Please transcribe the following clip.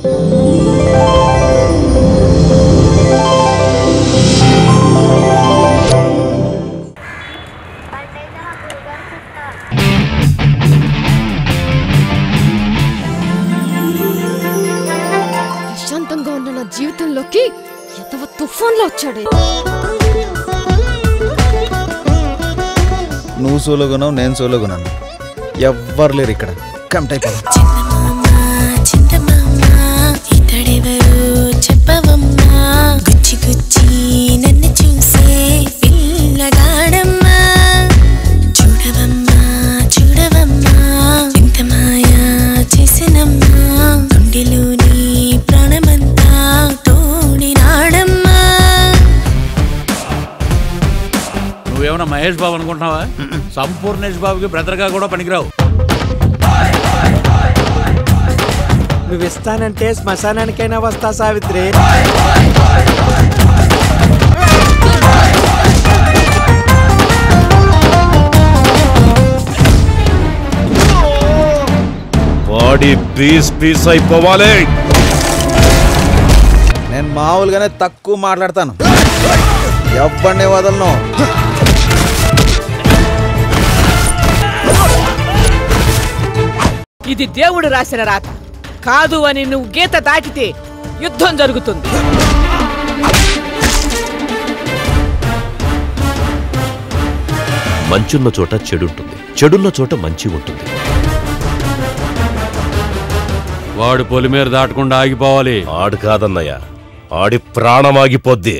ప్రశాంతంగా ఉన్న నా జీవితంలోకి ఎంతవ తుఫాన్లో వచ్చాడే. నువ్వు సోలోగున్నావు, నేను సోలోగున్నాను. ఎవ్వరు లేరు ఇక్కడ. కమిట్ అయిపోయి నన్ను చూసే పిల్లగాడమ్మా, చూడవమ్మా చూడవమ్మా ఇంత మాయా చేసినమ్మా, గుండెలోని ప్రాణమంతా తోడినాడమ్మా. నువ్వేమన్నా మహేష్ బాబు అనుకుంటున్నావా? సంపూర్ణేష్ బాబుకి బ్రదర్గా కూడా పనికిరావు. నువ్వు ఇస్తానంటే శ్మశానానికైనా వస్తా సావిత్రి. బాడీ పీస్ పీస్ అయిపోవాలి. నేను మామూలుగానే తక్కువ మాట్లాడతాను, ఎవ్వడిని వదలను. ఇది దేవుడు రాసిన రాత కాదు అని నువ్వు గీత దాటితే యుద్ధం జరుగుతుంది. మంచున్న చోట చెడుంటుంది, చెడున్న చోట మంచి ఉంటుంది. వాడు పొలిమేర దాటకుండా ఆగిపోవాలి. ఆడు కాదన్నయ్య, ఆడి ప్రాణం ఆగిపోద్ది.